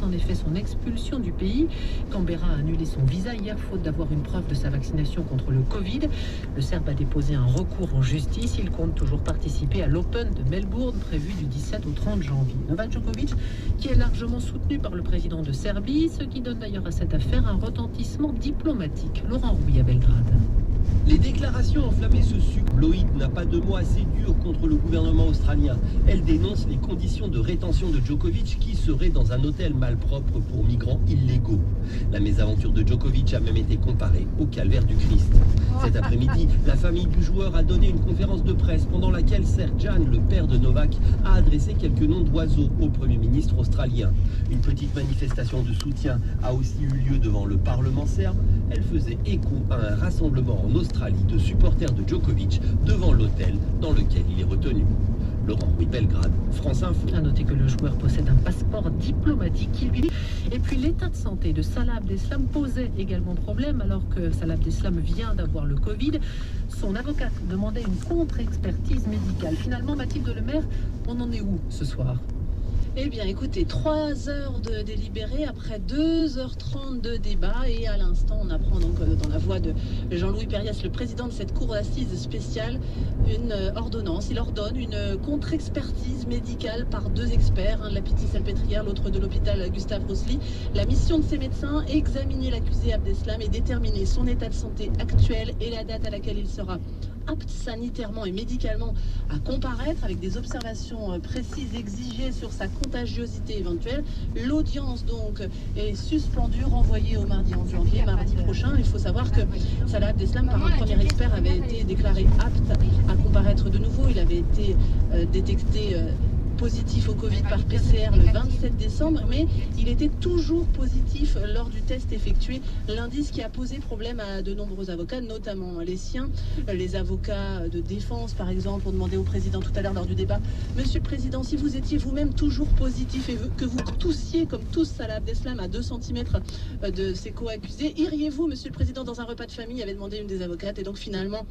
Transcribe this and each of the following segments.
en effet son expulsion du pays. Canberra a annulé son visa hier faute d'avoir une preuve de sa vaccination contre le Covid. Le Serbe a déposé un recours en justice. Il compte toujours participer à l'Open de Melbourne prévu du 17 au 30 janvier. Novak Djokovic qui est largement soutenu par le président de Serbie, ce qui donne d'ailleurs à cette affaire un retentissement diplomatique. Laurent Rouy à Belgrade. Les déclarations enflammées se succèdent. Lloyd n'a pas de mots assez durs contre le gouvernement australien. Elle dénonce les conditions de rétention de Djokovic qui serait dans un hôtel malpropre pour migrants illégaux. La mésaventure de Djokovic a même été comparée au calvaire du Christ. Cet après-midi, la famille du joueur a donné une conférence de presse pendant laquelle Srdjan, le père de Novak, a adressé quelques noms d'oiseaux au Premier ministre australien. Une petite manifestation de soutien a aussi eu lieu devant le Parlement serbe. Elle faisait écho à un rassemblement en Australie de supporters de Djokovic devant l'hôtel dans lequel il est retenu. Laurent Rouy, Belgrade, France Info. À noter que le joueur possède un passeport diplomatique qui lui... Et puis l'état de santé de Salah Abdeslam posait également problème alors que Salah Abdeslam vient d'avoir le Covid. Son avocate demandait une contre-expertise médicale. Finalement, Mathilde Lemaire, on en est où ce soir ? Eh bien, écoutez, 3 heures de délibéré après 2h30 de débat. Et à l'instant, on apprend donc dans la voix de Jean-Louis Périas, le président de cette cour d'assises spéciale, une ordonnance. Il ordonne une contre-expertise médicale par 2 experts, un de la Pitié-Salpêtrière, l'autre de l'hôpital Gustave Roussely. La mission de ces médecins, examiner l'accusé Abdeslam et déterminer son état de santé actuel et la date à laquelle il sera apte sanitairement et médicalement à comparaître avec des observations précises exigées sur sa contagiosité éventuelle. L'audience donc est suspendue, renvoyée au mardi 11 janvier, mardi prochain. Il faut savoir que Salah Abdeslam, par un premier expert, avait été déclaré apte à comparaître de nouveau. Il avait été détecté positif au Covid par PCR le 27 décembre, mais il était toujours positif lors du test effectué lundi, ce qui a posé problème à de nombreux avocats, notamment les siens. Les avocats de défense, par exemple, ont demandé au président tout à l'heure lors du débat: Monsieur le Président, si vous étiez vous-même toujours positif et que vous toussiez comme tous Salah Abdeslam à 2 cm de ses co-accusés, iriez-vous, Monsieur le Président, dans un repas de famille, avait demandé une des avocates. Et donc finalement,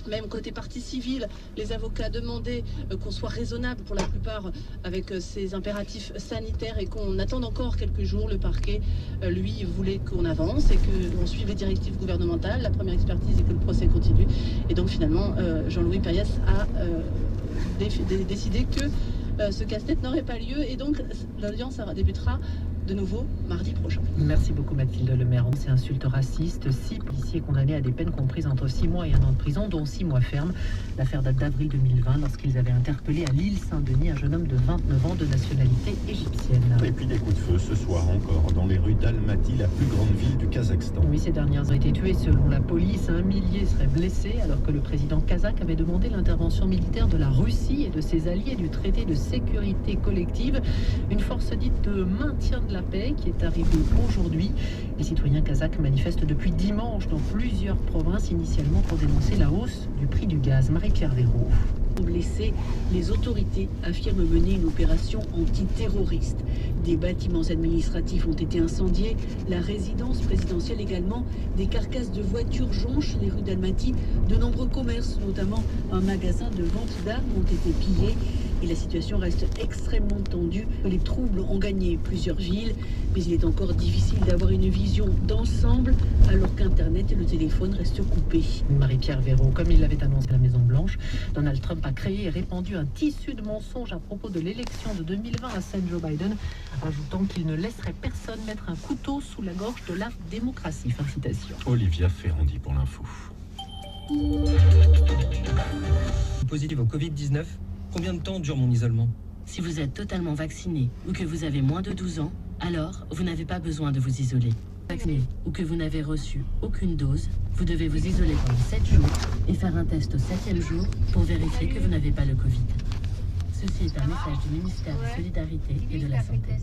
même côté partie civile, les avocats demandaient qu'on soit raisonnable pour la plupart avec ces impératifs sanitaires et qu'on attende encore quelques jours. Le parquet, lui, voulait qu'on avance et qu'on suive les directives gouvernementales, la première expertise et que le procès continue. Et donc finalement, Jean-Louis Périas a décidé que ce casse-tête n'aurait pas lieu et donc l'audience débutera de nouveau mardi prochain. Merci beaucoup Mathilde Lemaire. Ces insultes racistes, 6 policiers condamnés à des peines comprises entre 6 mois et 1 an de prison, dont 6 mois fermes. L'affaire date d'avril 2020 lorsqu'ils avaient interpellé à l'île Saint-Denis un jeune homme de 29 ans de nationalité égyptienne. Et puis des coups de feu ce soir encore dans les rues d'Almaty, la plus grande ville du Kazakhstan. Oui, ces dernières ont été tuées selon la police. 1 millier seraient blessés alors que le président kazakh avait demandé l'intervention militaire de la Russie et de ses alliés du traité de sécurité collective. Une force dite de maintien de la paix qui est arrivée aujourd'hui. Les citoyens kazakhs manifestent depuis dimanche dans plusieurs provinces, initialement pour dénoncer la hausse du prix du gaz. Marie-Pierre Véraud. Blessés, les autorités affirment mener une opération antiterroriste. Des bâtiments administratifs ont été incendiés, la résidence présidentielle également. Des carcasses de voitures jonchent les rues d'Almaty. De nombreux commerces, notamment un magasin de vente d'armes, ont été pillés. Et la situation reste extrêmement tendue. Les troubles ont gagné plusieurs villes, mais il est encore difficile d'avoir une vision d'ensemble alors qu'Internet et le téléphone restent coupés. Marie-Pierre Véraud, comme il l'avait annoncé à la Maison-Blanche, Donald Trump a créé et répandu un tissu de mensonges à propos de l'élection de 2020 à scène Joe Biden, ajoutant qu'il ne laisserait personne mettre un couteau sous la gorge de la démocratie. Fin de citation. Olivia Ferrandi pour l'info. Positif au Covid-19, combien de temps dure mon isolement ? Si vous êtes totalement vacciné ou que vous avez moins de 12 ans, alors vous n'avez pas besoin de vous isoler. Vacciné ou que vous n'avez reçu aucune dose, vous devez vous isoler pendant 7 jours et faire un test au 7e jour pour vérifier que vous n'avez pas le Covid. Ceci est un message du ministère de la Solidarité et de la Santé.